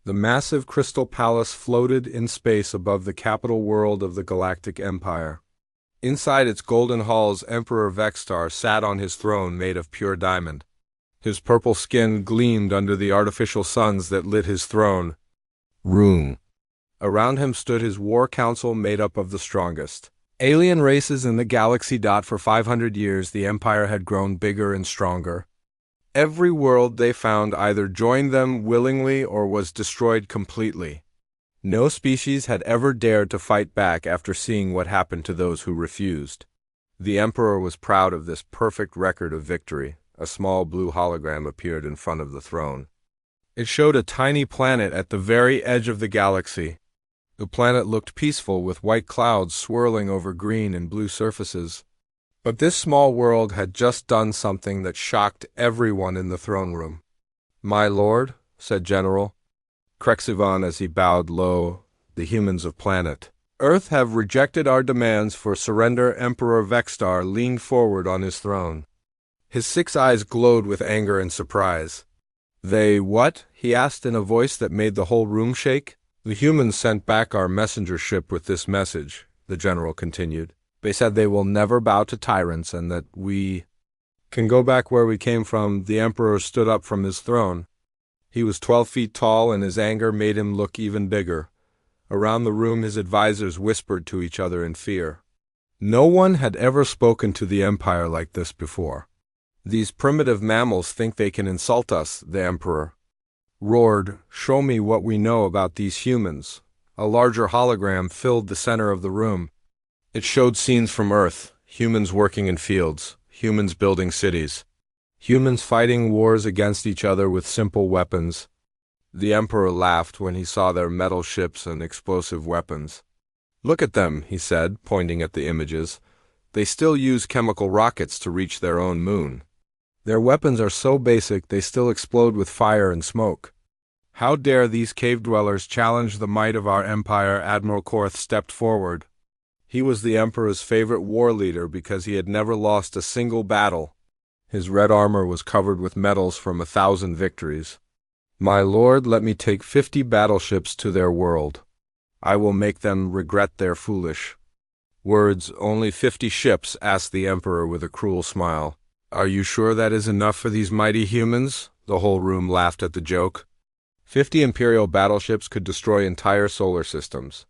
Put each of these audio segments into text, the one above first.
The massive crystal palace floated in space above the capital world of the Galactic Empire. Inside its golden halls, Emperor Vextar sat on his throne made of pure diamond. His purple skin gleamed under the artificial suns that lit his throne room. Around him stood his war council made up of the strongest alien races in the galaxy. For 500 years, the Empire had grown bigger and stronger. Every world they found either joined them willingly or was destroyed completely. No species had ever dared to fight back after seeing what happened to those who refused. The Emperor was proud of this perfect record of victory. A small blue hologram appeared in front of the throne. It showed a tiny planet at the very edge of the galaxy. The planet looked peaceful, with white clouds swirling over green and blue surfaces. But this small world had just done something that shocked everyone in the throne room. "My lord," said General Krexivan as he bowed low, "the humans of planet Earth have rejected our demands for surrender." Emperor Vextar leaned forward on his throne. His 6 eyes glowed with anger and surprise. "They what?" he asked in a voice that made the whole room shake. "The humans sent back our messenger ship with this message," the general continued. "They said they will never bow to tyrants and that we can go back where we came from." The emperor stood up from his throne. He was 12 feet tall, and his anger made him look even bigger. Around the room his advisors whispered to each other in fear. No one had ever spoken to the Empire like this before. "These primitive mammals think they can insult us," the emperor roared. "Show me what we know about these humans." A larger hologram filled the center of the room. It showed scenes from Earth, humans working in fields, humans building cities, humans fighting wars against each other with simple weapons. The emperor laughed when he saw their metal ships and explosive weapons. "Look at them," he said, pointing at the images. "They still use chemical rockets to reach their own moon. Their weapons are so basic they still explode with fire and smoke. How dare these cave dwellers challenge the might of our empire?" Admiral Korth stepped forward. He was the emperor's favorite war leader because he had never lost a single battle. His red armor was covered with medals from 1,000 victories. "My lord, let me take 50 battleships to their world. I will make them regret their foolish words." "Only 50 ships?" asked the emperor with a cruel smile. "Are you sure that is enough for these mighty humans?" The whole room laughed at the joke. 50 imperial battleships could destroy entire solar systems.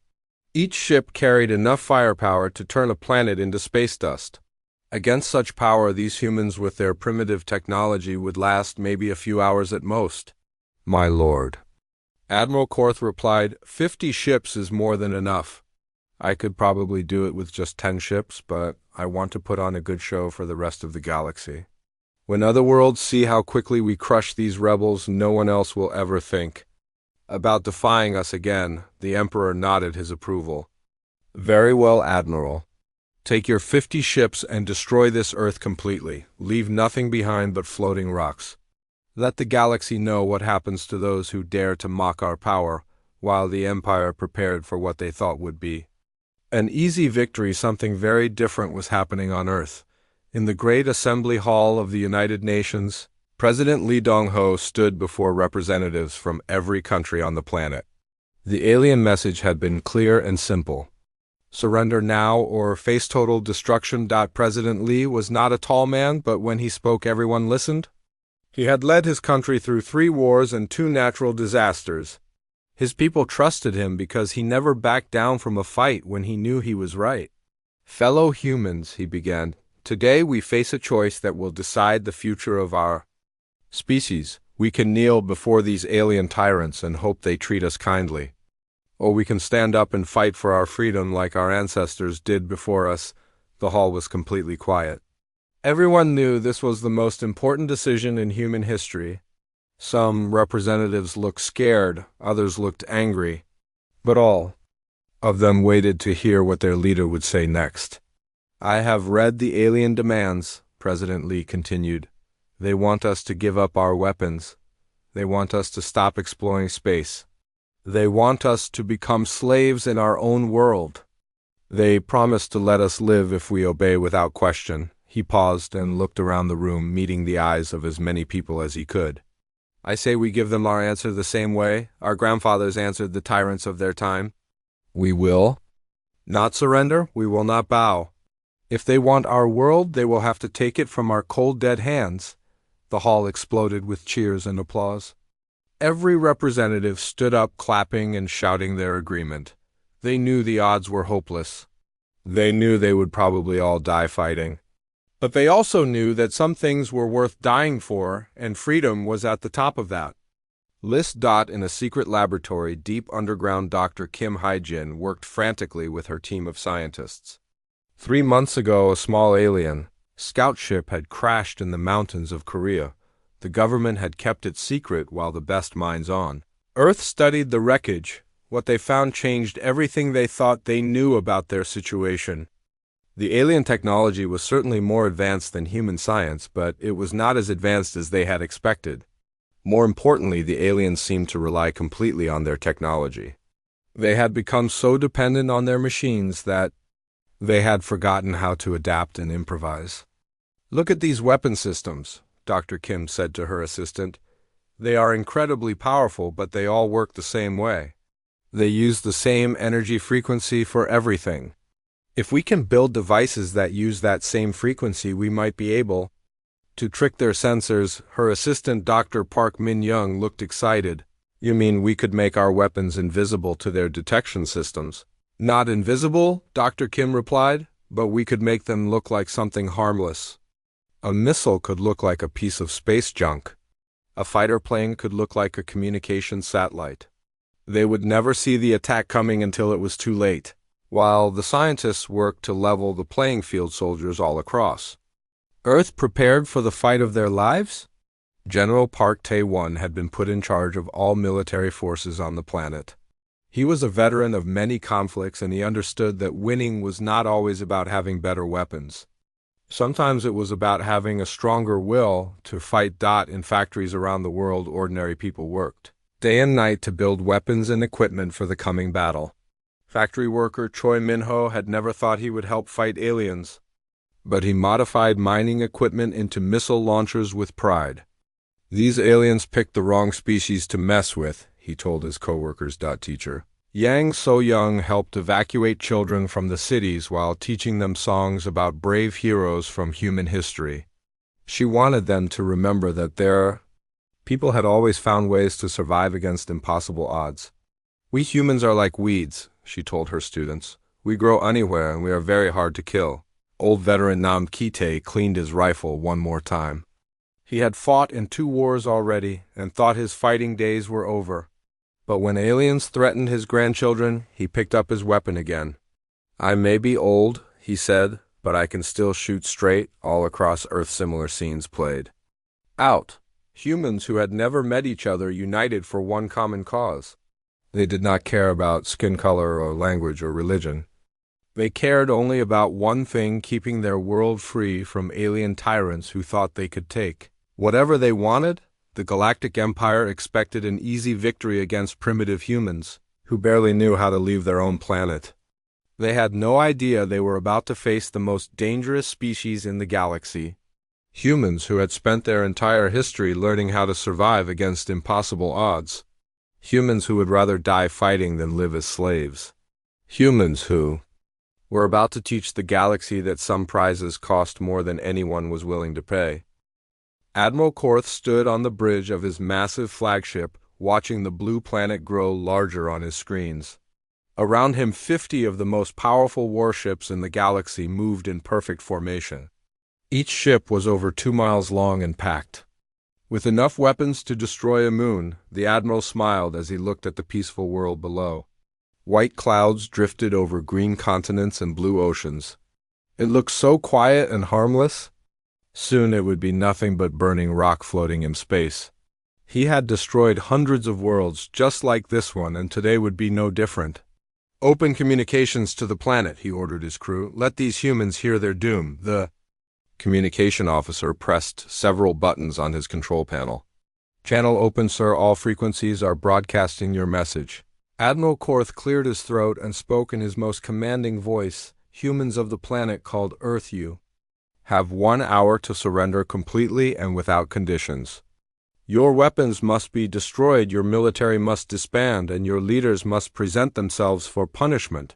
Each ship carried enough firepower to turn a planet into space dust. Against such power, these humans with their primitive technology would last maybe a few hours at most. "My lord," Admiral Korth replied, 50 ships is more than enough. I could probably do it with just 10 ships, but I want to put on a good show for the rest of the galaxy. When other worlds see how quickly we crush these rebels, no one else will ever think about defying us again." The emperor nodded his approval. "Very well, Admiral. Take your 50 ships and destroy this Earth completely. Leave nothing behind but floating rocks. Let the galaxy know what happens to those who dare to mock our power," while the Empire prepared for what they thought would be an easy victory. Something very different was happening on Earth. In the Great Assembly Hall of the United Nations, President Lee Dong-ho stood before representatives from every country on the planet. The alien message had been clear and simple. Surrender now or face total destruction. President Lee was not a tall man, but when he spoke, everyone listened. He had led his country through 3 wars and 2 natural disasters. His people trusted him because he never backed down from a fight when he knew he was right. "Fellow humans," he began, "today we face a choice that will decide the future of our species. We can kneel before these alien tyrants and hope they treat us kindly. Or we can stand up and fight for our freedom like our ancestors did before us." The hall was completely quiet. Everyone knew this was the most important decision in human history. Some representatives looked scared, others looked angry, but all of them waited to hear what their leader would say next. "I have read the alien demands," President Lee continued. "They want us to give up our weapons. They want us to stop exploring space. They want us to become slaves in our own world. They promise to let us live if we obey without question." He paused and looked around the room, meeting the eyes of as many people as he could. I say we give them our answer the same way our grandfathers answered the tyrants of their time. We will not surrender, we will not bow. If they want our world, they will have to take it from our cold dead hands. The hall exploded with cheers and applause. Every representative stood up clapping and shouting their agreement. They knew the odds were hopeless. They knew they would probably all die fighting. But they also knew that some things were worth dying for, and freedom was at the top of that. List. In a secret laboratory deep underground, Dr. Kim Hae-jin worked frantically with her team of scientists. 3 months ago, a small alien scout ship had crashed in the mountains of Korea. The government had kept it secret while the best minds on Earth studied the wreckage. What they found changed everything they thought they knew about their situation. The alien technology was certainly more advanced than human science, but it was not as advanced as they had expected. More importantly, the aliens seemed to rely completely on their technology. They had become so dependent on their machines that they had forgotten how to adapt and improvise. Look at these weapon systems, Dr. Kim said to her assistant. They are incredibly powerful, but they all work the same way. They use the same energy frequency for everything. If we can build devices that use that same frequency, we might be able to trick their sensors. Her assistant, Dr. Park Min-young, looked excited. You mean we could make our weapons invisible to their detection systems? Not invisible, Dr. Kim replied, but we could make them look like something harmless. A missile could look like a piece of space junk. A fighter plane could look like a communication satellite. They would never see the attack coming until it was too late, while the scientists worked to level the playing field. Soldiers all across Earth prepared for the fight of their lives? General Park Tae-won had been put in charge of all military forces on the planet. He was a veteran of many conflicts, and he understood that winning was not always about having better weapons. Sometimes it was about having a stronger will to fight. In factories around the world, ordinary people worked day and night to build weapons and equipment for the coming battle. Factory worker Choi Min-ho had never thought he would help fight aliens, but he modified mining equipment into missile launchers with pride. These aliens picked the wrong species to mess with, he told his co-workers. Teacher Yang So-young helped evacuate children from the cities while teaching them songs about brave heroes from human history. She wanted them to remember that their people had always found ways to survive against impossible odds. We humans are like weeds, she told her students. We grow anywhere and we are very hard to kill. Old veteran Nam Ki-tae cleaned his rifle one more time. He had fought in 2 wars already and thought his fighting days were over. But when aliens threatened his grandchildren, he picked up his weapon again. I may be old, he said, but I can still shoot straight. All across Earth similar scenes played out. Humans who had never met each other united for one common cause. They did not care about skin color or language or religion. They cared only about one thing: keeping their world free from alien tyrants who thought they could take whatever they wanted. The Galactic Empire expected an easy victory against primitive humans who barely knew how to leave their own planet. They had no idea they were about to face the most dangerous species in the galaxy. Humans who had spent their entire history learning how to survive against impossible odds. Humans who would rather die fighting than live as slaves. Humans who were about to teach the galaxy that some prizes cost more than anyone was willing to pay. Admiral Korth stood on the bridge of his massive flagship, watching the blue planet grow larger on his screens. Around him, 50 of the most powerful warships in the galaxy moved in perfect formation. Each ship was over 2 miles long and packed with enough weapons to destroy a moon. The admiral smiled as he looked at the peaceful world below. White clouds drifted over green continents and blue oceans. It looked so quiet and harmless. Soon it would be nothing but burning rock floating in space. He had destroyed hundreds of worlds just like this one, and today would be no different. Open communications to the planet, he ordered his crew. Let these humans hear their doom. The communication officer pressed several buttons on his control panel. Channel open, sir. All frequencies are broadcasting your message. Admiral Korth cleared his throat and spoke in his most commanding voice. Humans of the planet called Earth, you have 1 hour to surrender completely and without conditions. Your weapons must be destroyed, your military must disband, and your leaders must present themselves for punishment.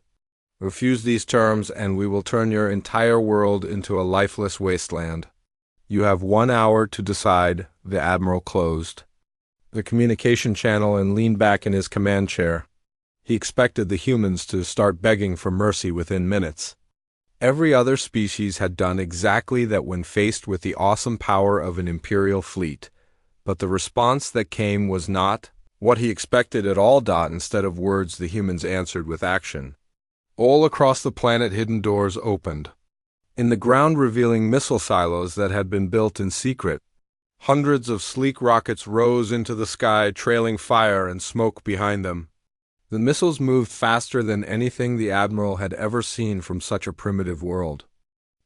Refuse these terms, and we will turn your entire world into a lifeless wasteland. You have 1 hour to decide, the admiral closed the communication channel and leaned back in his command chair. He expected the humans to start begging for mercy within minutes. Every other species had done exactly that when faced with the awesome power of an imperial fleet, but the response that came was not what he expected at all. Instead of words, the humans answered with action. All across the planet, hidden doors opened. In the ground, revealing missile silos that had been built in secret, hundreds of sleek rockets rose into the sky, trailing fire and smoke behind them. The missiles moved faster than anything the admiral had ever seen from such a primitive world.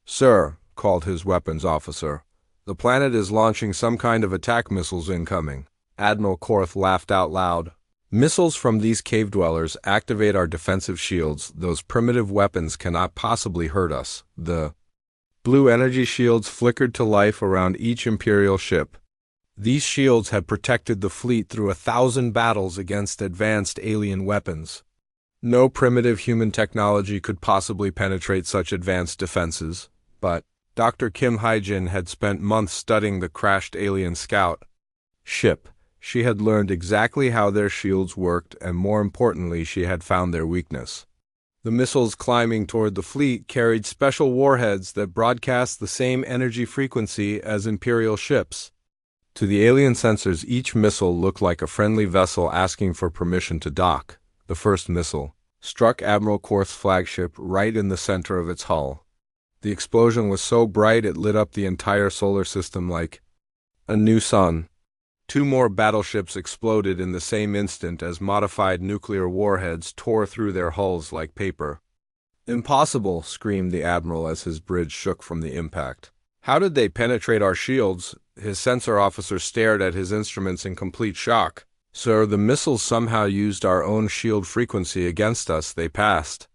"Sir," called his weapons officer, "the planet is launching some kind of attack missiles incoming." Admiral Korth laughed out loud. "Missiles from these cave dwellers activate our defensive shields. Those primitive weapons cannot possibly hurt us." The blue energy shields flickered to life around each Imperial ship. These shields had protected the fleet through 1,000 battles against advanced alien weapons. No primitive human technology could possibly penetrate such advanced defenses, but Dr. Kim Hyjin had spent months studying the crashed alien scout ship. She had learned exactly how their shields worked, and more importantly, she had found their weakness. The missiles climbing toward the fleet carried special warheads that broadcast the same energy frequency as Imperial ships. To the alien sensors, each missile looked like a friendly vessel asking for permission to dock. The first missile struck Admiral Korth's flagship right in the center of its hull. The explosion was so bright it lit up the entire solar system like a new sun. 2 more battleships exploded in the same instant as modified nuclear warheads tore through their hulls like paper. "Impossible!" screamed the admiral as his bridge shook from the impact. "How did they penetrate our shields?" His sensor officer stared at his instruments in complete shock. "Sir, the missiles somehow used our own shield frequency against us. They passed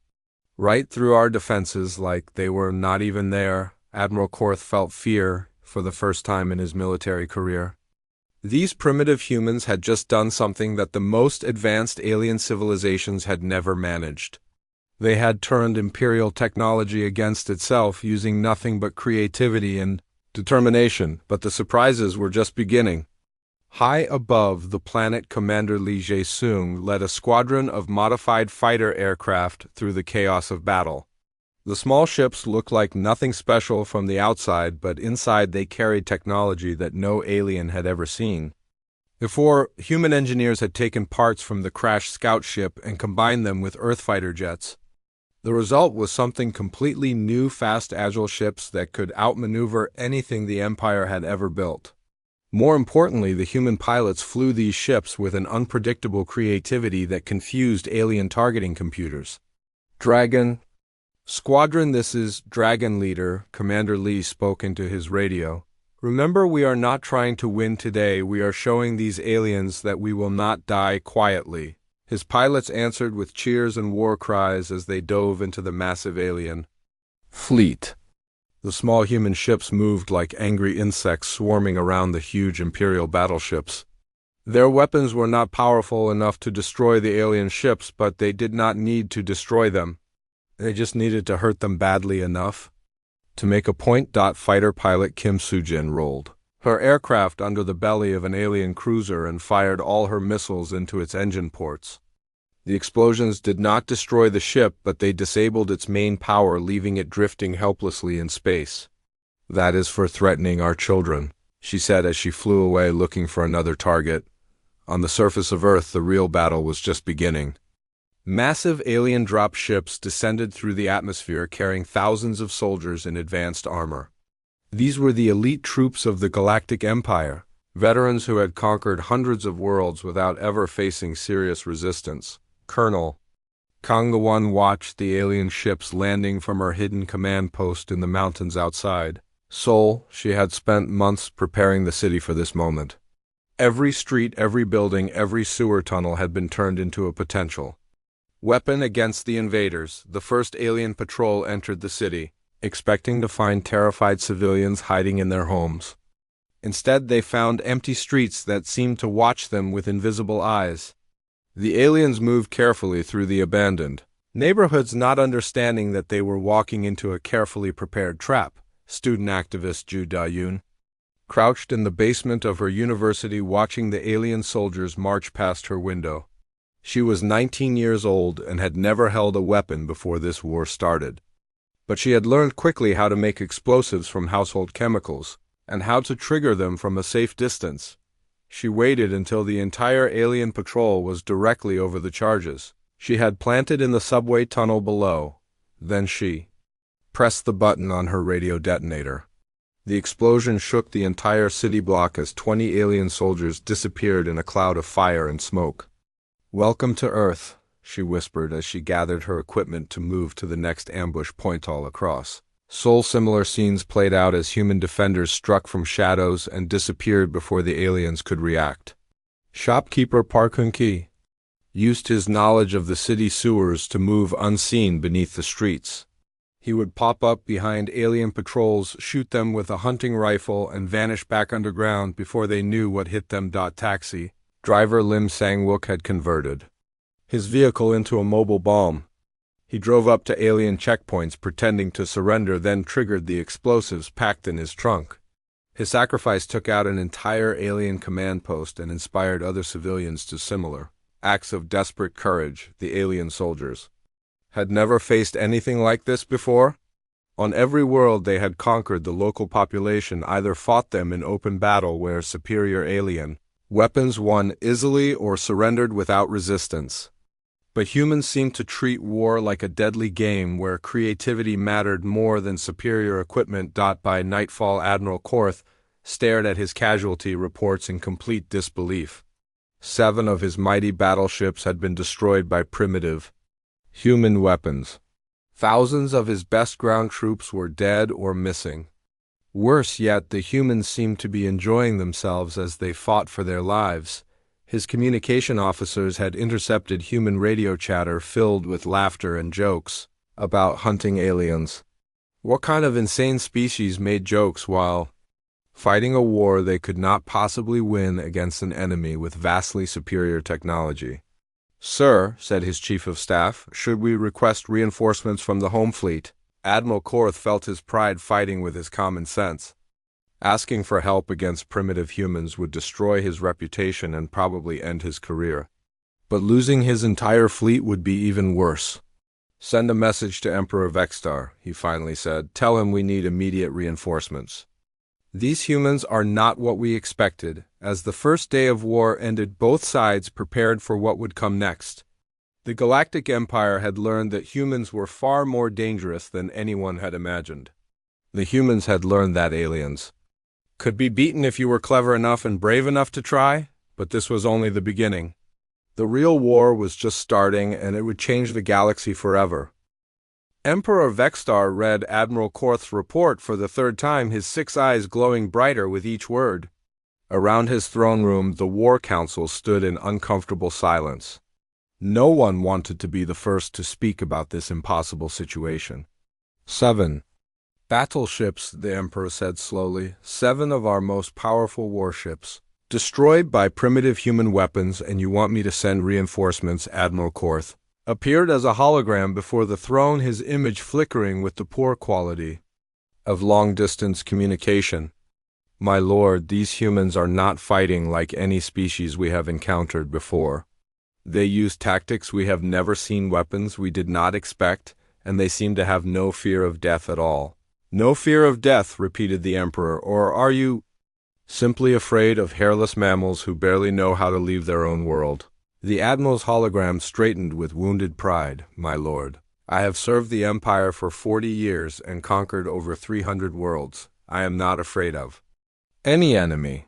right through our defenses like they were not even there." Admiral Korth felt fear for the first time in his military career. These primitive humans had just done something that the most advanced alien civilizations had never managed. They had turned Imperial technology against itself, using nothing but creativity and determination, but the surprises were just beginning. High above the planet, Commander Li Jae-sung led a squadron of modified fighter aircraft through the chaos of battle. The small ships looked like nothing special from the outside, but inside they carried technology that no alien had ever seen. Before, human engineers had taken parts from the crashed scout ship and combined them with Earth fighter jets. The result was something completely new: fast, agile ships that could outmaneuver anything the Empire had ever built. More importantly, the human pilots flew these ships with an unpredictable creativity that confused alien targeting computers. "Dragon Squadron, this is Dragon Leader," Commander Lee spoke into his radio. "Remember, we are not trying to win today. We are showing these aliens that we will not die quietly." His pilots answered with cheers and war cries as they dove into the massive alien fleet. The small human ships moved like angry insects swarming around the huge Imperial battleships. Their weapons were not powerful enough to destroy the alien ships, but they did not need to destroy them. They just needed to hurt them badly enough to make a point. Fighter pilot Kim Soo-jin rolled her aircraft under the belly of an alien cruiser and fired all her missiles into its engine ports. The explosions did not destroy the ship, but they disabled its main power, leaving it drifting helplessly in space. "That is for threatening our children," she said as she flew away looking for another target. On the surface of Earth, the real battle was just beginning. Massive alien drop ships descended through the atmosphere carrying thousands of soldiers in advanced armor. These were the elite troops of the Galactic Empire, veterans who had conquered hundreds of worlds without ever facing serious resistance. Colonel Kang Ga-won watched the alien ships landing from her hidden command post in the mountains outside Seoul. She had spent months preparing the city for this moment. Every street, every building, every sewer tunnel had been turned into a potential weapon against the invaders. The first alien patrol entered the city, expecting to find terrified civilians hiding in their homes. Instead, they found empty streets that seemed to watch them with invisible eyes. The aliens moved carefully through the abandoned neighborhoods, not understanding that they were walking into a carefully prepared trap. Student activist Ju Da-yoon crouched in the basement of her university watching the alien soldiers march past her window. She was 19 years old and had never held a weapon before this war started. But she had learned quickly how to make explosives from household chemicals, and how to trigger them from a safe distance. She waited until the entire alien patrol was directly over the charges she had planted in the subway tunnel below. Then she pressed the button on her radio detonator. The explosion shook the entire city block as 20 alien soldiers disappeared in a cloud of fire and smoke. "Welcome to Earth," she whispered as she gathered her equipment to move to the next ambush point all across. Similar scenes played out as human defenders struck from shadows and disappeared before the aliens could react. Shopkeeper Park Hun-ki used his knowledge of the city sewers to move unseen beneath the streets. He would pop up behind alien patrols, shoot them with a hunting rifle, and vanish back underground before they knew what hit them. Taxi driver Lim Sang-wook had converted his vehicle into a mobile bomb. He drove up to alien checkpoints pretending to surrender, then triggered the explosives packed in his trunk. His sacrifice took out an entire alien command post and inspired other civilians to similar acts of desperate courage. The alien soldiers had never faced anything like this before. On every world they had conquered, the local population either fought them in open battle where superior alien weapons won easily or surrendered without resistance. But humans seemed to treat war like a deadly game where creativity mattered more than superior equipment. By nightfall, Admiral Korth stared at his casualty reports in complete disbelief. 7 of his mighty battleships had been destroyed by primitive human weapons. Thousands of his best ground troops were dead or missing. Worse yet, the humans seemed to be enjoying themselves as they fought for their lives. His communication officers had intercepted human radio chatter filled with laughter and jokes about hunting aliens. What kind of insane species made jokes while fighting a war they could not possibly win against an enemy with vastly superior technology? "Sir," said his chief of staff, "should we request reinforcements from the home fleet?" Admiral Korth felt his pride fighting with his common sense. Asking for help against primitive humans would destroy his reputation and probably end his career. But losing his entire fleet would be even worse. "Send a message to Emperor Vextar," he finally said. "Tell him we need immediate reinforcements. These humans are not what we expected." As the first day of war ended, both sides prepared for what would come next. The Galactic Empire had learned that humans were far more dangerous than anyone had imagined. The humans had learned that aliens could be beaten if you were clever enough and brave enough to try, but this was only the beginning. The real war was just starting, and it would change the galaxy forever. Emperor Vextar read Admiral Korth's report for the 3rd time, his 6 eyes glowing brighter with each word. Around his throne room, the War Council stood in uncomfortable silence. No one wanted to be the first to speak about this impossible situation. 7 battleships, the Emperor said slowly. 7 of our most powerful warships destroyed by primitive human weapons, and you want me to send reinforcements? Admiral Korth appeared as a hologram before the throne, his image flickering with the poor quality of long-distance communication. "My lord, these humans are not fighting like any species we have encountered before. They use tactics we have never seen, weapons we did not expect, and they seem to have no fear of death at all." "No fear of death," repeated the Emperor, "or are you simply afraid of hairless mammals who barely know how to leave their own world?" The Admiral's hologram straightened with wounded pride. "My lord, I have served the Empire for 40 years and conquered over 300 worlds. I am not afraid of any enemy.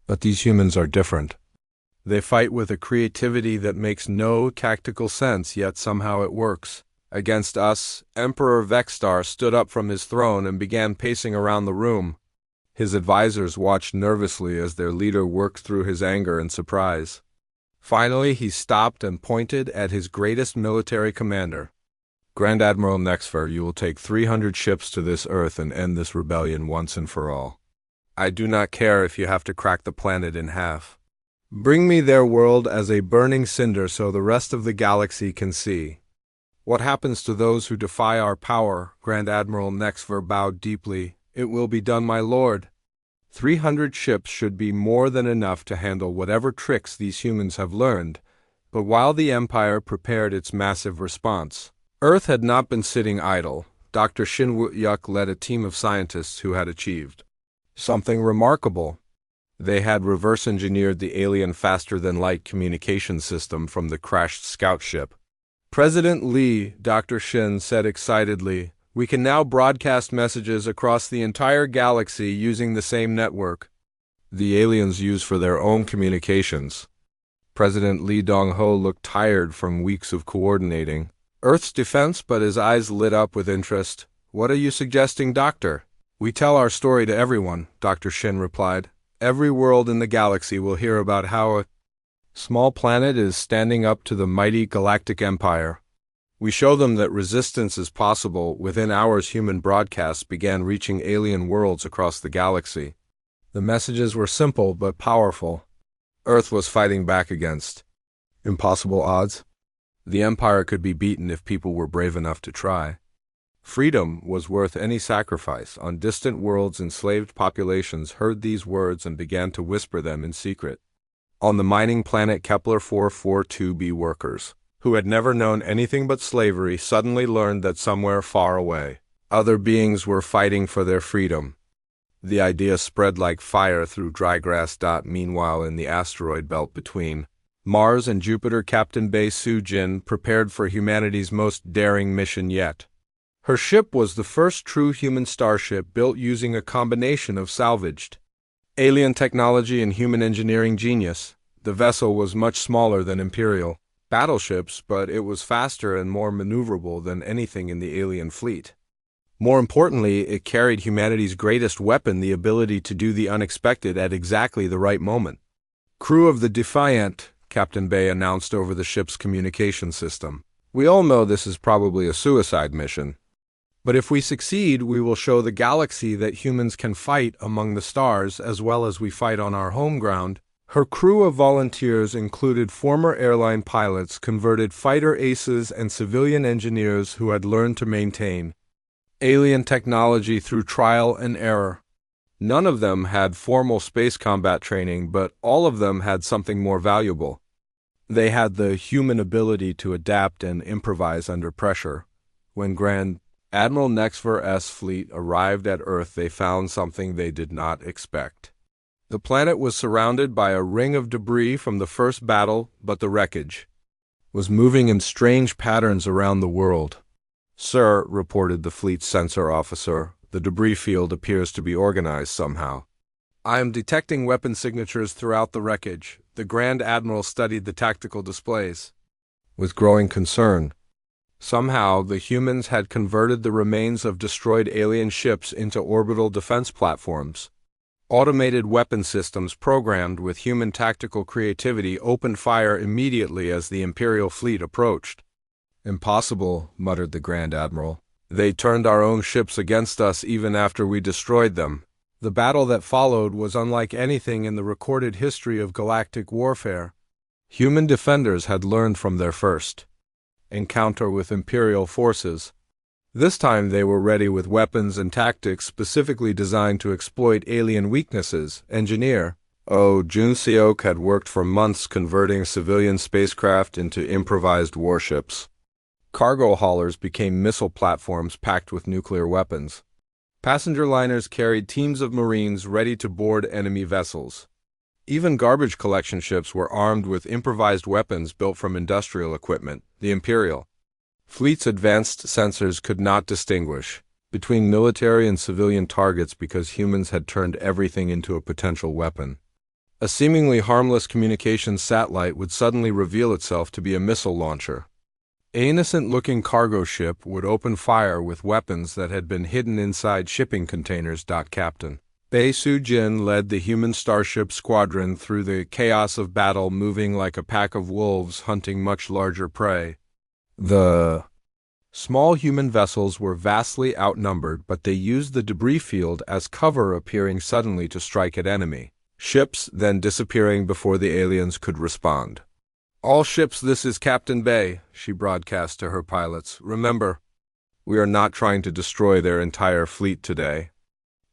But these humans are different. They fight with a creativity that makes no tactical sense, yet somehow it works. Against us." Emperor Vextar stood up from his throne and began pacing around the room. His advisors watched nervously as their leader worked through his anger and surprise. Finally, he stopped and pointed at his greatest military commander. "Grand Admiral Nexfer, you will take 300 ships to this Earth and end this rebellion once and for all." I do not care if you have to crack the planet in half. Bring me their world as a burning cinder so the rest of the galaxy can see. What happens to those who defy our power? Grand Admiral Nexver bowed deeply. It will be done, my lord. 300 ships should be more than enough to handle whatever tricks these humans have learned. But while the Empire prepared its massive response, Earth had not been sitting idle. Dr. Shin Woo-yuk led a team of scientists who had achieved something remarkable. They had reverse-engineered the alien faster-than-light communication system from the crashed scout ship. President Lee, Dr. Shin said excitedly, we can now broadcast messages across the entire galaxy using the same network the aliens use for their own communications. President Lee Dong-ho looked tired from weeks of coordinating Earth's defense, but his eyes lit up with interest. What are you suggesting, Doctor? We tell our story to everyone, Dr. Shin replied. Every world in the galaxy will hear about how a small planet is standing up to the mighty galactic empire. We show them that resistance is possible. Within hours, human broadcasts began reaching alien worlds across the galaxy. The messages were simple but powerful. Earth was fighting back against impossible odds. The empire could be beaten if people were brave enough to try. Freedom was worth any sacrifice. On distant worlds, enslaved populations heard these words and began to whisper them in secret. On the mining planet Kepler 442b, workers, who had never known anything but slavery, suddenly learned that somewhere far away, other beings were fighting for their freedom. The idea spread like fire through dry grass. Meanwhile, in the asteroid belt between Mars and Jupiter, Captain Bae Soo-jin prepared for humanity's most daring mission yet. Her ship was the first true human starship built using a combination of salvaged alien technology and human engineering genius. The vessel was much smaller than Imperial battleships, but it was faster and more maneuverable than anything in the alien fleet. More importantly, it carried humanity's greatest weapon, the ability to do the unexpected at exactly the right moment. Crew of the Defiant, Captain Bae announced over the ship's communication system. We all know this is probably a suicide mission. But if we succeed, we will show the galaxy that humans can fight among the stars as well as we fight on our home ground. Her crew of volunteers included former airline pilots, converted fighter aces, and civilian engineers who had learned to maintain alien technology through trial and error. None of them had formal space combat training, but all of them had something more valuable. They had the human ability to adapt and improvise under pressure. When Grand Admiral Nexver's fleet arrived at Earth, they found something they did not expect. The planet was surrounded by a ring of debris from the first battle, but the wreckage was moving in strange patterns around the world. Sir, reported the fleet's sensor officer, the debris field appears to be organized somehow. I am detecting weapon signatures throughout the wreckage. The Grand Admiral studied the tactical displays with growing concern. Somehow, the humans had converted the remains of destroyed alien ships into orbital defense platforms. Automated weapon systems programmed with human tactical creativity opened fire immediately as the Imperial fleet approached. Impossible, muttered the Grand Admiral. They turned our own ships against us even after we destroyed them. The battle that followed was unlike anything in the recorded history of galactic warfare. Human defenders had learned from their first encounter with Imperial forces. This time they were ready with weapons and tactics specifically designed to exploit alien weaknesses. Engineer Jun Seok had worked for months converting civilian spacecraft into improvised warships. Cargo haulers became missile platforms packed with nuclear weapons. Passenger liners carried teams of Marines ready to board enemy vessels. Even garbage collection ships were armed with improvised weapons built from industrial equipment. The Imperial fleet's advanced sensors could not distinguish between military and civilian targets because humans had turned everything into a potential weapon. A seemingly harmless communications satellite would suddenly reveal itself to be a missile launcher. An innocent-looking cargo ship would open fire with weapons that had been hidden inside shipping containers. Captain Bae Soo-jin led the human starship squadron through the chaos of battle, moving like a pack of wolves hunting much larger prey. The Small human vessels were vastly outnumbered, but they used the debris field as cover, appearing suddenly to strike at enemy ships, then disappearing before the aliens could respond. "All ships, this is Captain Bay," she broadcast to her pilots. "Remember, we are not trying to destroy their entire fleet today.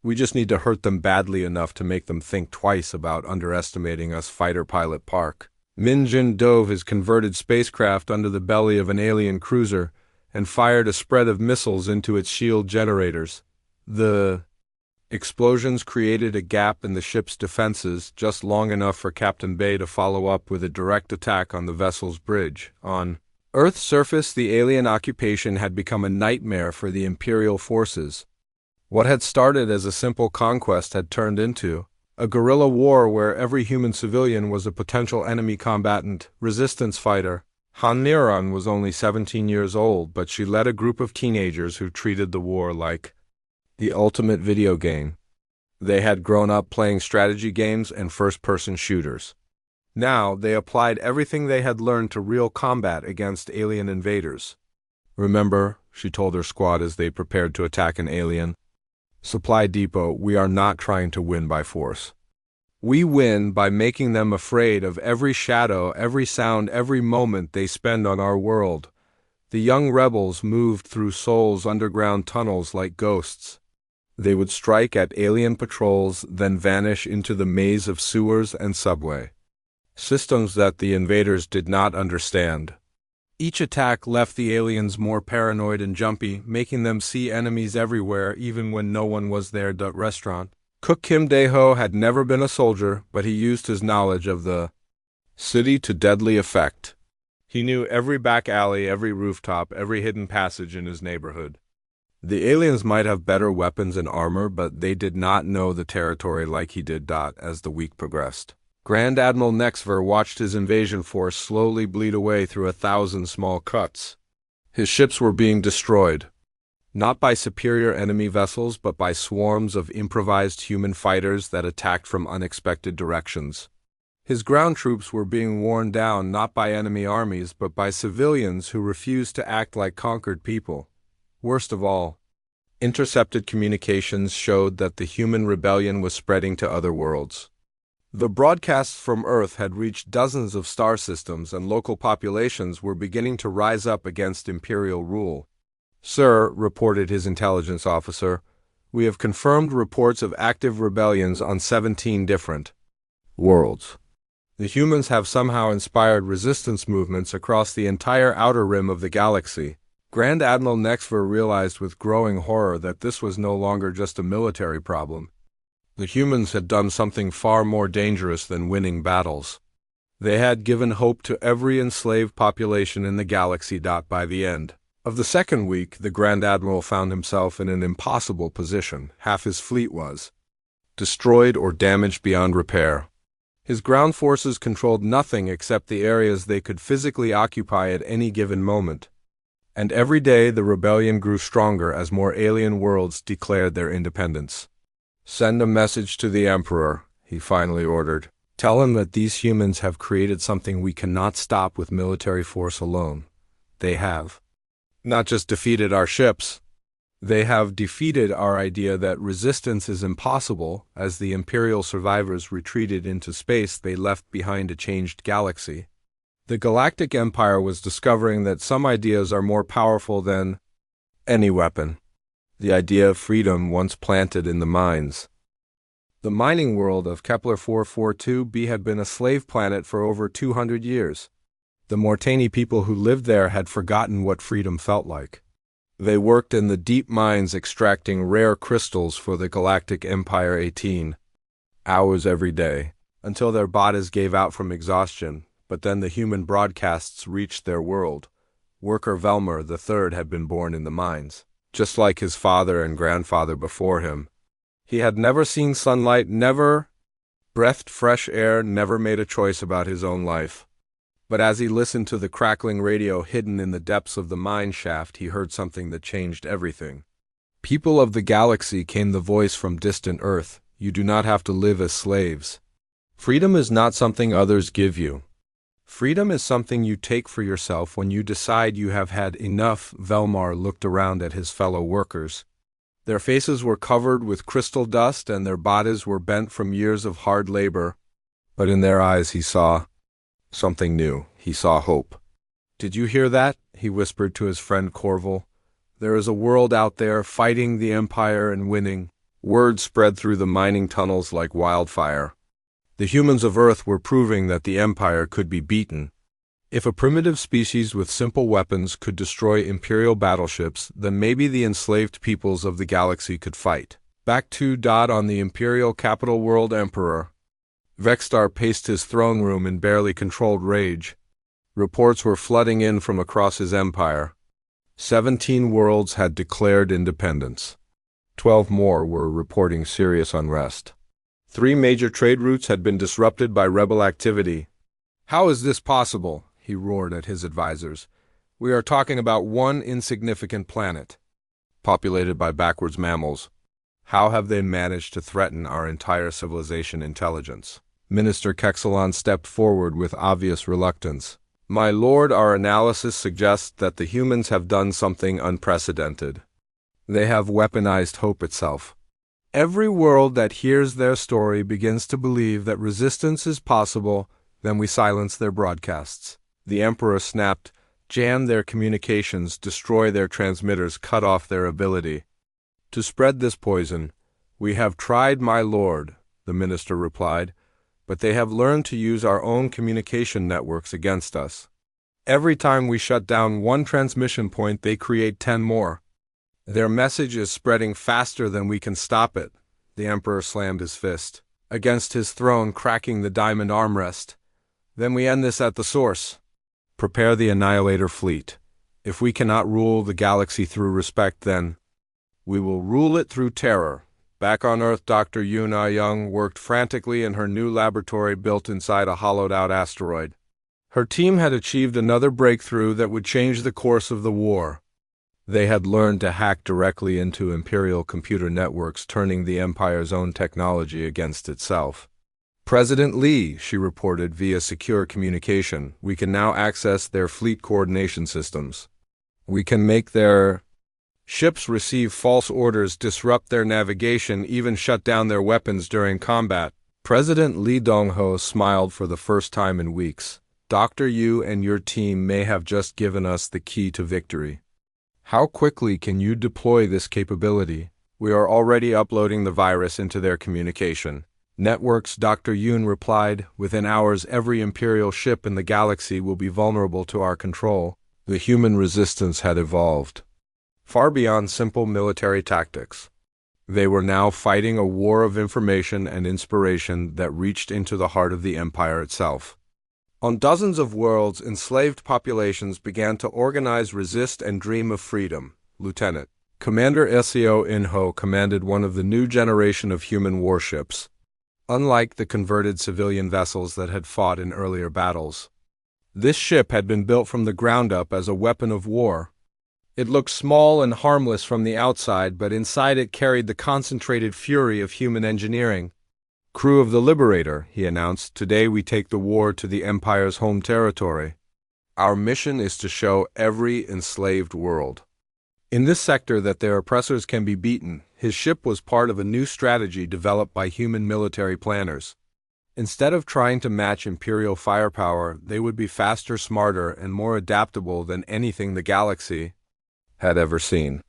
We just need to hurt them badly enough to make them think twice about underestimating us." Fighter pilot Park Min-jin dove his converted spacecraft under the belly of an alien cruiser and fired a spread of missiles into its shield generators. The explosions created a gap in the ship's defenses, just long enough for Captain Bay to follow up with a direct attack on the vessel's bridge. On Earth's surface, the alien occupation had become a nightmare for the Imperial forces. What had started as a simple conquest had turned into a guerrilla war where every human civilian was a potential enemy combatant. Resistance fighter Han Niran was only 17 years old, but she led a group of teenagers who treated the war like the ultimate video game. They had grown up playing strategy games and first-person shooters. Now, they applied everything they had learned to real combat against alien invaders. "Remember," she told her squad as they prepared to attack an alien supply depot, "we are not trying to win by force. We win by making them afraid of every shadow, every sound, every moment they spend on our world." The young rebels moved through Seoul's underground tunnels like ghosts. They would strike at alien patrols, then vanish into the maze of sewers and subway systems that the invaders did not understand. Each attack left the aliens more paranoid and jumpy, making them see enemies everywhere, even when no one was there. Restaurant cook Kim Dae-ho had never been a soldier, but he used his knowledge of the city to deadly effect. He knew every back alley, every rooftop, every hidden passage in his neighborhood. The aliens might have better weapons and armor, but they did not know the territory like he did. As the week progressed, Grand Admiral Nexver watched his invasion force slowly bleed away through 1,000 small cuts. His ships were being destroyed, not by superior enemy vessels, but by swarms of improvised human fighters that attacked from unexpected directions. His ground troops were being worn down not by enemy armies, but by civilians who refused to act like conquered people. Worst of all, intercepted communications showed that the human rebellion was spreading to other worlds. The broadcasts from Earth had reached dozens of star systems, and local populations were beginning to rise up against imperial rule. "Sir," reported his intelligence officer, "we have confirmed reports of active rebellions on 17 different worlds. The humans have somehow inspired resistance movements across the entire outer rim of the galaxy." Grand Admiral Nexver realized with growing horror that this was no longer just a military problem. The humans had done something far more dangerous than winning battles. They had given hope to every enslaved population in the galaxy. By the end of the second week, the Grand Admiral found himself in an impossible position. Half his fleet was destroyed or damaged beyond repair. His ground forces controlled nothing except the areas they could physically occupy at any given moment. And every day the rebellion grew stronger as more alien worlds declared their independence. "Send a message to the Emperor," he finally ordered. "Tell him that these humans have created something we cannot stop with military force alone. They have not just defeated our ships, they have defeated our idea that resistance is impossible." As the Imperial survivors retreated into space, they left behind a changed galaxy. The Galactic Empire was discovering that some ideas are more powerful than any weapon. The idea of freedom once planted in the minds. The mining world of Kepler 442b had been a slave planet for over 200 years. The Mortani people who lived there had forgotten what freedom felt like. They worked in the deep mines extracting rare crystals for the Galactic Empire 18 hours every day, until their bodies gave out from exhaustion. But then the human broadcasts reached their world. Worker Velmer III had been born in the mines, just like his father and grandfather before him. He had never seen sunlight, never breathed fresh air, never made a choice about his own life. But as he listened to the crackling radio hidden in the depths of the mine shaft, he heard something that changed everything. "People of the galaxy," came the voice from distant Earth, "you do not have to live as slaves. Freedom is not something others give you. Freedom is something you take for yourself when you decide you have had enough. Velmar looked around at his fellow workers. Their faces were covered with crystal dust and their bodies were bent from years of hard labor. But in their eyes he saw something new. He saw hope. "Did you hear that?" he whispered to his friend Corval. "There is a world out there fighting the Empire and winning." Word spread through the mining tunnels like wildfire. The humans of Earth were proving that the Empire could be beaten. If a primitive species with simple weapons could destroy Imperial battleships, then maybe the enslaved peoples of the galaxy could fight. Back to on the Imperial capital world Emperor. Vexstar paced his throne room in barely controlled rage. Reports were flooding in from across his empire. 17 worlds had declared independence. 12 more were reporting serious unrest. 3 major trade routes had been disrupted by rebel activity. "How is this possible?" he roared at his advisors. "We are talking about one insignificant planet, populated by backwards mammals. How have they managed to threaten our entire civilization intelligence?" Minister Kexelon stepped forward with obvious reluctance. "My lord, our analysis suggests that the humans have done something unprecedented. They have weaponized hope itself. Every world that hears their story begins to believe that resistance is possible, then we silence their broadcasts." The Emperor snapped, "Jam their communications, destroy their transmitters, cut off their ability to spread this poison." "We have tried, my lord," the minister replied, "but they have learned to use our own communication networks against us. Every time we shut down one transmission point, they create 10 more. Their message is spreading faster than we can stop it." The Emperor slammed his fist against his throne, cracking the diamond armrest. "Then we end this at the source. Prepare the Annihilator fleet. If we cannot rule the galaxy through respect, then we will rule it through terror." Back on Earth, Dr. Yuna Young worked frantically in her new laboratory built inside a hollowed-out asteroid. Her team had achieved another breakthrough that would change the course of the war. They had learned to hack directly into Imperial computer networks, turning the Empire's own technology against itself. "President Lee," she reported via secure communication, "we can now access their fleet coordination systems. We can make their ships receive false orders, disrupt their navigation, even shut down their weapons during combat." President Lee Dongho smiled for the first time in weeks. "Dr. Yu and your team may have just given us the key to victory. How quickly can you deploy this capability?" "We are already uploading the virus into their communication networks," Dr. Yoon replied. "Within hours, every Imperial ship in the galaxy will be vulnerable to our control." The human resistance had evolved far beyond simple military tactics. They were now fighting a war of information and inspiration that reached into the heart of the Empire itself. On dozens of worlds, enslaved populations began to organize, resist, and dream of freedom. Lieutenant Commander Seo In-ho commanded one of the new generation of human warships. Unlike the converted civilian vessels that had fought in earlier battles, this ship had been built from the ground up as a weapon of war. It looked small and harmless from the outside, but inside it carried the concentrated fury of human engineering. "Crew of the Liberator," he announced, "today we take the war to the Empire's home territory. Our mission is to show every enslaved world in this sector that their oppressors can be beaten." His ship was part of a new strategy developed by human military planners. Instead of trying to match Imperial firepower, they would be faster, smarter, and more adaptable than anything the galaxy had ever seen.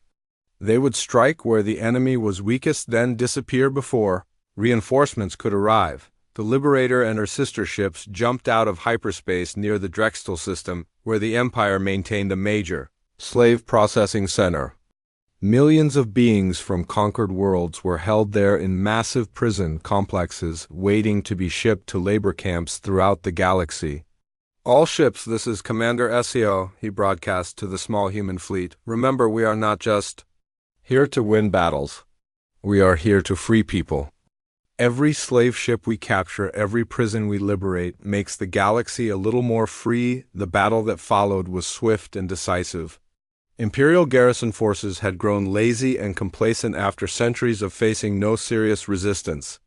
They would strike where the enemy was weakest, then disappear before reinforcements could arrive. The Liberator and her sister ships jumped out of hyperspace near the Drexel system, where the Empire maintained a major slave processing center. Millions of beings from conquered worlds were held there in massive prison complexes, waiting to be shipped to labor camps throughout the galaxy. "All ships, this is Commander Seo," he broadcast to the small human fleet. "Remember, we are not just here to win battles. We are here to free people. Every slave ship we capture, every prison we liberate, makes the galaxy a little more free." The battle that followed was swift and decisive. Imperial garrison forces had grown lazy and complacent after centuries of facing no serious resistance.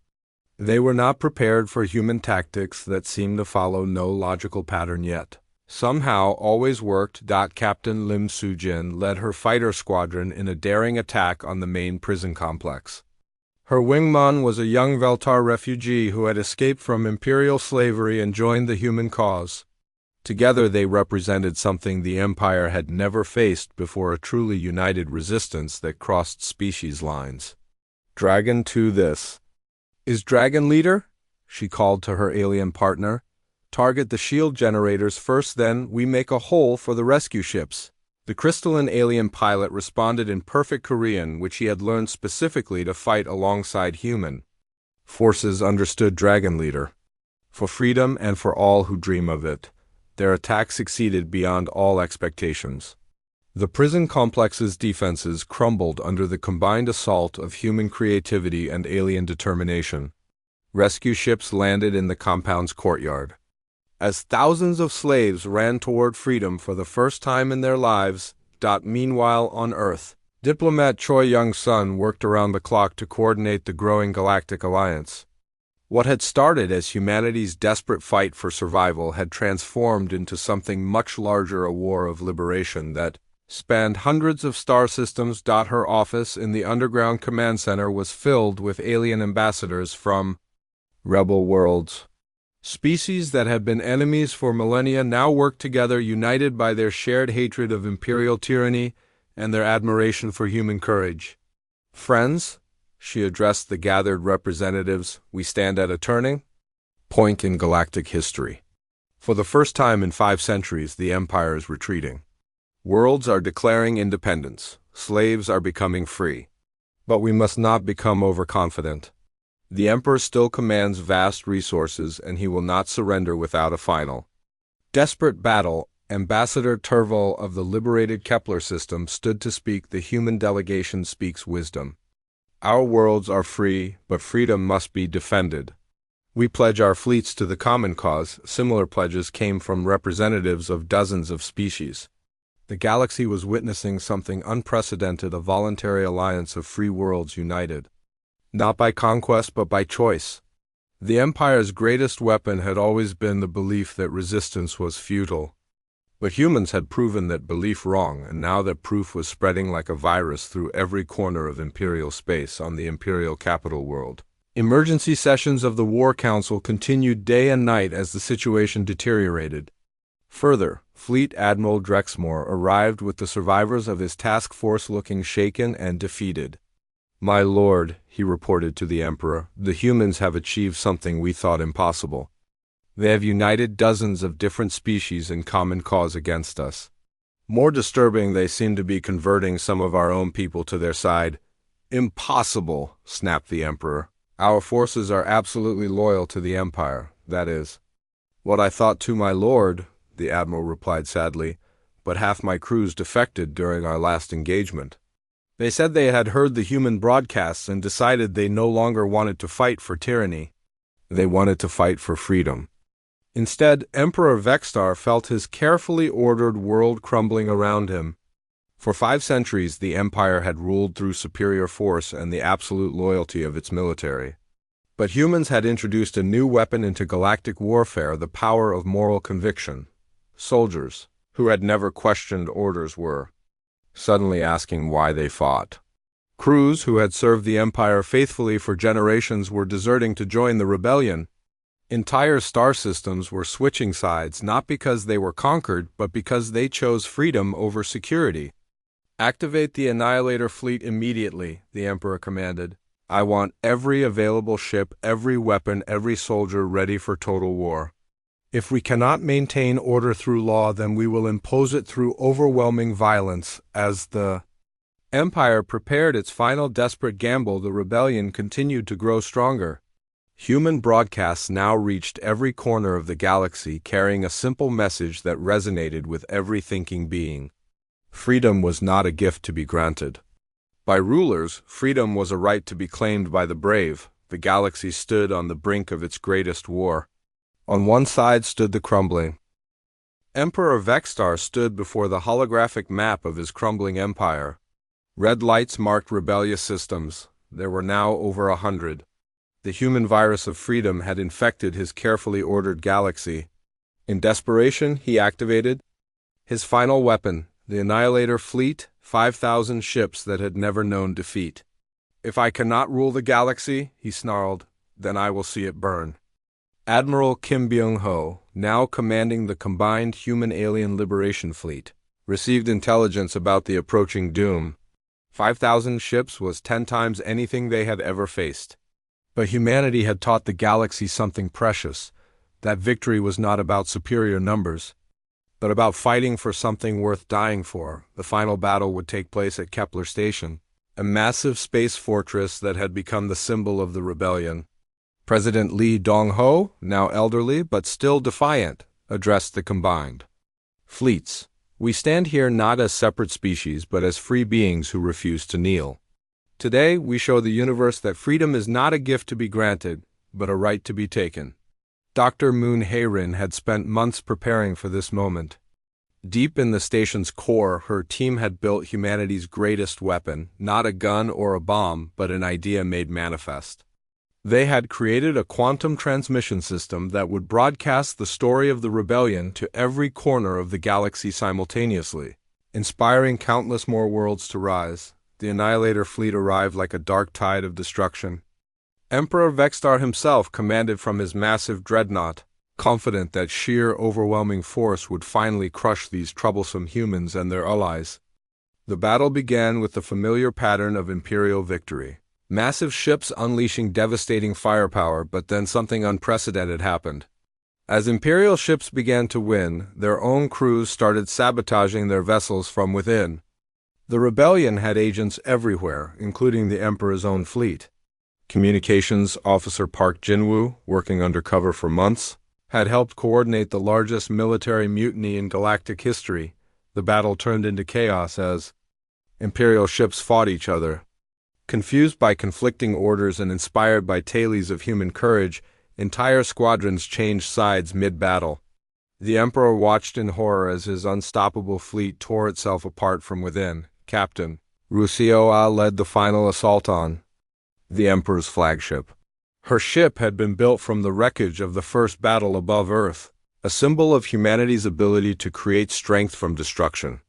They were not prepared for human tactics that seemed to follow no logical pattern yet. Somehow always worked. Captain Lim Soo-jin led her fighter squadron in a daring attack on the main prison complex. Her wingman was a young Veltar refugee who had escaped from imperial slavery and joined the human cause. Together they represented something the Empire had never faced before, a truly united resistance that crossed species lines. Dragon 2 this. Is Dragon leader? She called to her alien partner. Target the shield generators first, then we make a hole for the rescue ships. The crystalline alien pilot responded in perfect Korean, which he had learned specifically to fight alongside human forces. Understood, Dragon leader. For freedom and for all who dream of it. Their attack succeeded beyond all expectations. The prison complex's defenses crumbled under the combined assault of human creativity and alien determination. Rescue ships landed in the compound's courtyard. As thousands of slaves ran toward freedom for the first time in their lives. Meanwhile, on Earth, diplomat Choi Young-sun worked around the clock to coordinate the growing galactic alliance. What had started as humanity's desperate fight for survival had transformed into something much larger, a war of liberation that spanned hundreds of star systems. Her office in the underground command center was filled with alien ambassadors from rebel worlds. Species that had been enemies for millennia now worked together, united by their shared hatred of imperial tyranny and their admiration for human courage. Friends, she addressed the gathered representatives, we stand at a turning point in galactic history. For the first time in 5 centuries, the Empire is retreating. Worlds are declaring independence. Slaves are becoming free. But we must not become overconfident. The Emperor still commands vast resources, and he will not surrender without a final desperate battle. Ambassador Terval of the liberated Kepler system stood to speak. The human delegation speaks wisdom. Our worlds are free, but freedom must be defended. We pledge our fleets to the common cause. Similar pledges came from representatives of dozens of species. The galaxy was witnessing something unprecedented, a voluntary alliance of free worlds united. Not by conquest, but by choice. The Empire's greatest weapon had always been the belief that resistance was futile. But humans had proven that belief wrong, and now that proof was spreading like a virus through every corner of Imperial space on the Imperial capital world. Emergency sessions of the War Council continued day and night as the situation deteriorated. Further, Fleet Admiral Drexmore arrived with the survivors of his task force looking shaken and defeated. My lord, he reported to the Emperor, the humans have achieved something we thought impossible. They have united dozens of different species in common cause against us. More disturbing, they seem to be converting some of our own people to their side. Impossible, snapped the Emperor. Our forces are absolutely loyal to the Empire, that is. What I thought too, my lord, the Admiral replied sadly, but half my crews defected during our last engagement. They said they had heard the human broadcasts and decided they no longer wanted to fight for tyranny. They wanted to fight for freedom. Instead, Emperor Vextar felt his carefully ordered world crumbling around him. For 5 centuries, the Empire had ruled through superior force and the absolute loyalty of its military. But humans had introduced a new weapon into galactic warfare, the power of moral conviction. Soldiers, who had never questioned orders, were suddenly asking why they fought. Crews who had served the Empire faithfully for generations were deserting to join the rebellion. Entire star systems were switching sides, not because they were conquered, but because they chose freedom over security. Activate the Annihilator fleet immediately, the Emperor commanded. I want every available ship, every weapon, every soldier ready for total war. If we cannot maintain order through law, then we will impose it through overwhelming violence. As the Empire prepared its final desperate gamble, the rebellion continued to grow stronger. Human broadcasts now reached every corner of the galaxy, carrying a simple message that resonated with every thinking being. Freedom was not a gift to be granted by rulers. Freedom was a right to be claimed by the brave. The galaxy stood on the brink of its greatest war. On one side stood the crumbling Emperor Vextar stood before the holographic map of his crumbling empire. Red lights marked rebellious systems. There were now over 100. The human virus of freedom had infected his carefully ordered galaxy. In desperation, he activated his final weapon, the Annihilator fleet, 5,000 ships that had never known defeat. "If I cannot rule the galaxy," he snarled, "then I will see it burn." Admiral Kim Byung-ho, now commanding the combined human-alien liberation fleet, received intelligence about the approaching doom. 5,000 ships was 10 times anything they had ever faced. But humanity had taught the galaxy something precious. That victory was not about superior numbers, but about fighting for something worth dying for. The final battle would take place at Kepler Station, a massive space fortress that had become the symbol of the rebellion. President Lee Dong-ho, now elderly but still defiant, addressed the combined fleets. "We stand here not as separate species but as free beings who refuse to kneel. Today we show the universe that freedom is not a gift to be granted, but a right to be taken." Dr. Moon Hye-rin had spent months preparing for this moment. Deep in the station's core, her team had built humanity's greatest weapon, not a gun or a bomb, but an idea made manifest. They had created a quantum transmission system that would broadcast the story of the rebellion to every corner of the galaxy simultaneously, inspiring countless more worlds to rise. The Annihilator fleet arrived like a dark tide of destruction. Emperor Vextar himself commanded from his massive dreadnought, confident that sheer, overwhelming force would finally crush these troublesome humans and their allies. The battle began with the familiar pattern of Imperial victory. Massive ships unleashing devastating firepower, but then something unprecedented happened. As Imperial ships began to win, their own crews started sabotaging their vessels from within. The rebellion had agents everywhere, including the Emperor's own fleet. Communications Officer Park Jin-woo, working undercover for months, had helped coordinate the largest military mutiny in galactic history. The battle turned into chaos as Imperial ships fought each other. Confused by conflicting orders and inspired by tales of human courage, entire squadrons changed sides mid-battle. The Emperor watched in horror as his unstoppable fleet tore itself apart from within. Captain Rusioa led the final assault on the Emperor's flagship. Her ship had been built from the wreckage of the first battle above Earth, a symbol of humanity's ability to create strength from destruction.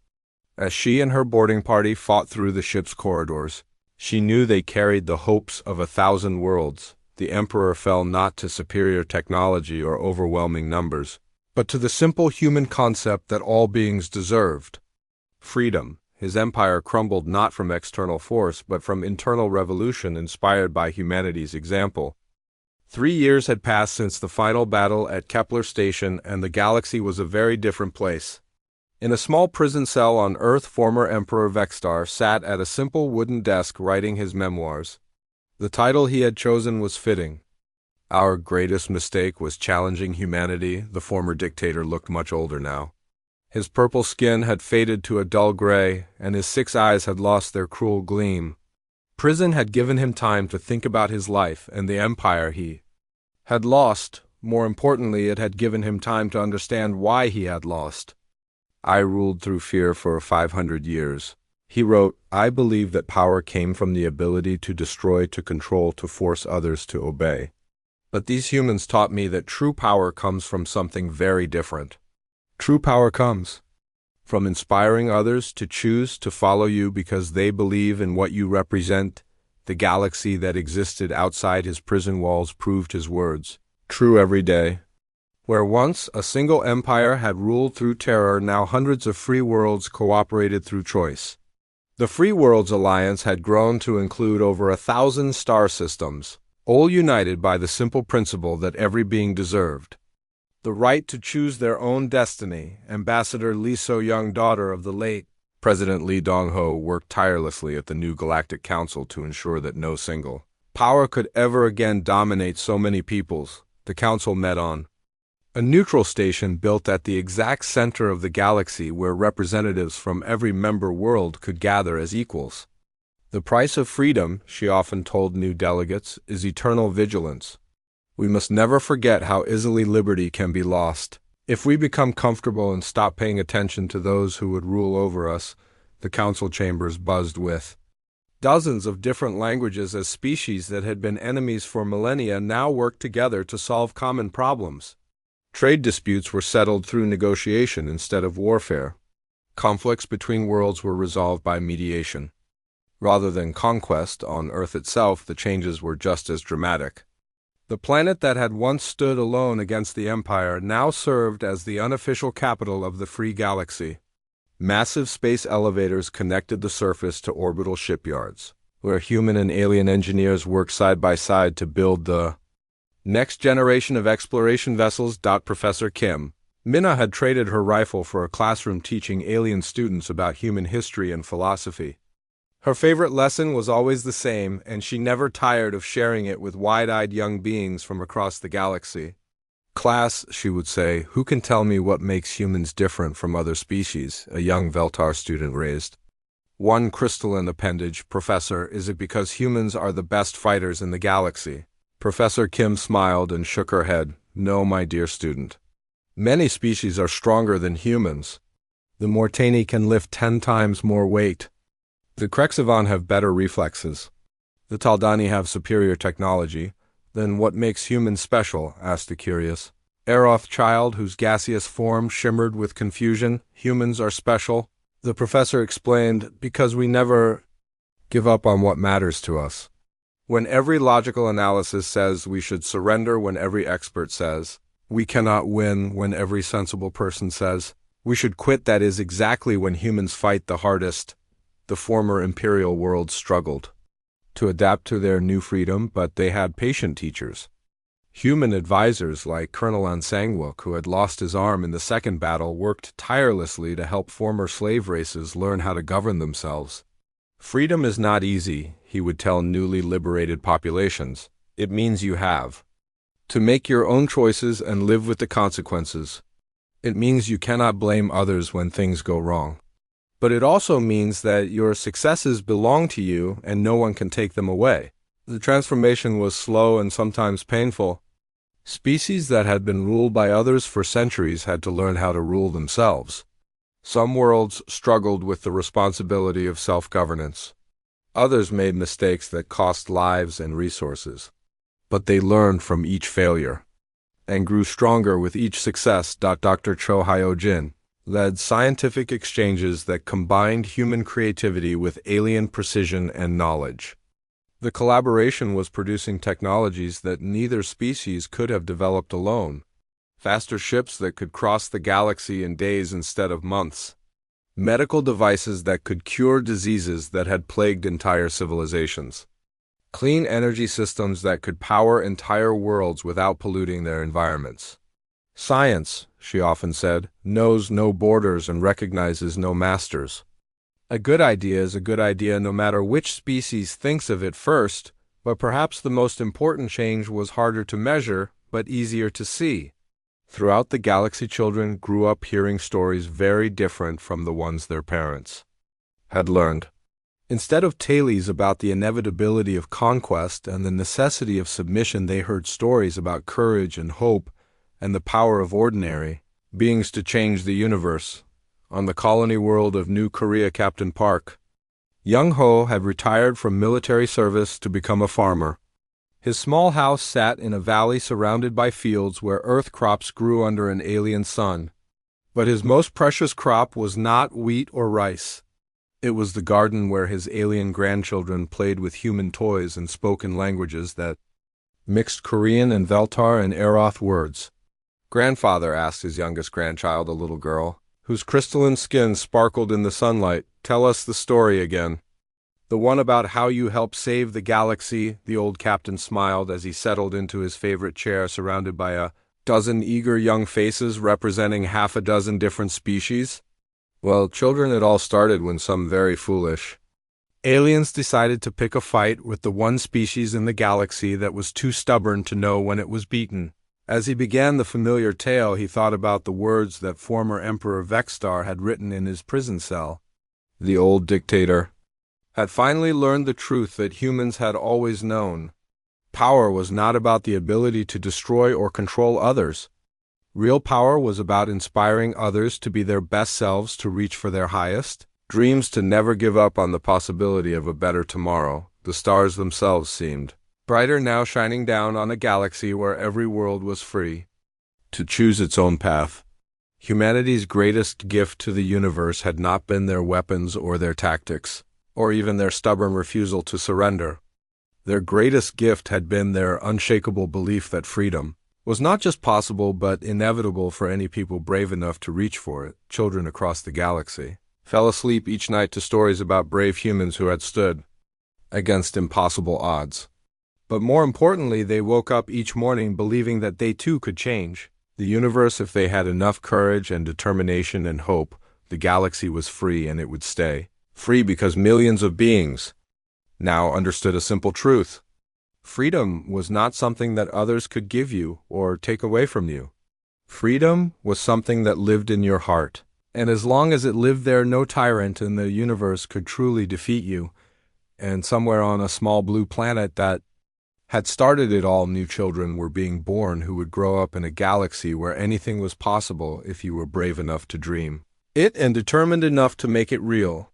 As she and her boarding party fought through the ship's corridors, she knew they carried the hopes of 1,000 worlds. The Emperor fell not to superior technology or overwhelming numbers, but to the simple human concept that all beings deserved freedom. His empire crumbled not from external force, but from internal revolution inspired by humanity's example. 3 years had passed since the final battle at Kepler Station, and the galaxy was a very different place. In a small prison cell on Earth, former Emperor Vextar sat at a simple wooden desk writing his memoirs. The title he had chosen was fitting. Our greatest mistake was challenging humanity. The former dictator looked much older now. His purple skin had faded to a dull gray, and his 6 eyes had lost their cruel gleam. Prison had given him time to think about his life and the empire he had lost. More importantly, it had given him time to understand why he had lost. "I ruled through fear for 500 years. He wrote, "I believe that power came from the ability to destroy, to control, to force others to obey. But these humans taught me that true power comes from something very different. True power comes from inspiring others to choose to follow you because they believe in what you represent." The galaxy that existed outside his prison walls proved his words true every day. Where once a single empire had ruled through terror, now hundreds of free worlds cooperated through choice. The Free Worlds Alliance had grown to include over 1,000 star systems, all united by the simple principle that every being deserved the right to choose their own destiny. Ambassador Lee So-young, daughter of the late President Lee Dong-ho, worked tirelessly at the new Galactic Council to ensure that no single power could ever again dominate so many peoples. The council met on a neutral station built at the exact center of the galaxy where representatives from every member world could gather as equals. "The price of freedom," she often told new delegates, "is eternal vigilance. We must never forget how easily liberty can be lost. If we become comfortable and stop paying attention to those who would rule over us." The council chambers buzzed with Dozens of different languages as species that had been enemies for millennia now worked together to solve common problems. Trade disputes were settled through negotiation instead of warfare. Conflicts between worlds were resolved by mediation. Rather than conquest on Earth itself, the changes were just as dramatic. The planet that had once stood alone against the Empire now served as the unofficial capital of the free galaxy. Massive space elevators connected the surface to orbital shipyards, where human and alien engineers worked side by side to build the next generation of exploration vessels. Professor Kim Minna had traded her rifle for a classroom teaching alien students about human history and philosophy. Her favorite lesson was always the same, and she never tired of sharing it with wide-eyed young beings from across the galaxy. "Class," she would say, "who can tell me what makes humans different from other species?" a young Veltar student raised. One crystalline appendage, "Professor, is it because humans are the best fighters in the galaxy?" Professor Kim smiled and shook her head. "No, my dear student. Many species are stronger than humans. The Mortani can lift 10 times more weight. The Krexavan have better reflexes. The Taldani have superior technology. Then what makes humans special?" asked the curious Aeroth child whose gaseous form shimmered with confusion. "Humans are special," the professor explained, "because we never give up on what matters to us. When every logical analysis says we should surrender, when every expert says we cannot win, when every sensible person says we should quit, that is exactly when humans fight the hardest." The former imperial world struggled to adapt to their new freedom, but they had patient teachers. Human advisors like Colonel Ansangwook, who had lost his arm in the second battle, worked tirelessly to help former slave races learn how to govern themselves. "Freedom is not easy," he would tell newly liberated populations. "It means you have to make your own choices and live with the consequences. It means you cannot blame others when things go wrong. But it also means that your successes belong to you and no one can take them away." The transformation was slow and sometimes painful. Species that had been ruled by others for centuries had to learn how to rule themselves. Some worlds struggled with the responsibility of self-governance. Others made mistakes that cost lives and resources. But they learned from each failure and grew stronger with each success. Dr. Cho Hyo-jin led scientific exchanges that combined human creativity with alien precision and knowledge. The collaboration was producing technologies that neither species could have developed alone. Faster ships that could cross the galaxy in days instead of months. Medical devices that could cure diseases that had plagued entire civilizations. Clean energy systems that could power entire worlds without polluting their environments. "Science," she often said, "knows no borders and recognizes no masters. A good idea is a good idea no matter which species thinks of it first, but perhaps the most important change was harder to measure, but easier to see." Throughout the galaxy, children grew up hearing stories very different from the ones their parents had learned. Instead of tales about the inevitability of conquest and the necessity of submission, they heard stories about courage and hope and the power of ordinary beings to change the universe. On the colony world of New Korea, Captain Park Young-ho had retired from military service to become a farmer. His small house sat in a valley surrounded by fields where earth crops grew under an alien sun. But his most precious crop was not wheat or rice. It was the garden where his alien grandchildren played with human toys and spoke in languages that mixed Korean and Veltar and Aeroth words. "Grandfather," asked his youngest grandchild, a little girl, whose crystalline skin sparkled in the sunlight, "tell us the story again." "The one about how you helped save the galaxy," the old captain smiled as he settled into his favorite chair surrounded by a dozen eager young faces representing half a dozen different species. "Well, children, it all started when some very foolish aliens decided to pick a fight with the one species in the galaxy that was too stubborn to know when it was beaten." As he began the familiar tale, he thought about the words that former Emperor Vexstar had written in his prison cell. The old dictator had finally learned the truth that humans had always known. Power was not about the ability to destroy or control others. Real power was about inspiring others to be their best selves, to reach for their highest. Dreams to never give up on the possibility of a better tomorrow. The stars themselves seemed brighter now, shining down on a galaxy where every world was free to choose its own path. Humanity's greatest gift to the universe had not been their weapons or their tactics, or even their stubborn refusal to surrender. Their greatest gift had been their unshakable belief that freedom was not just possible but inevitable for any people brave enough to reach for it. Children across the galaxy fell asleep each night to stories about brave humans who had stood against impossible odds. But more importantly, they woke up each morning believing that they too could change the universe if they had enough courage and determination and hope. The galaxy was free, and it would stay free because millions of beings now understood a simple truth. Freedom was not something that others could give you or take away from you. Freedom was something that lived in your heart, and as long as it lived there, no tyrant in the universe could truly defeat you. And somewhere on a small blue planet that had started it all, new children were being born who would grow up in a galaxy where anything was possible if you were brave enough to dream it and determined enough to make it real.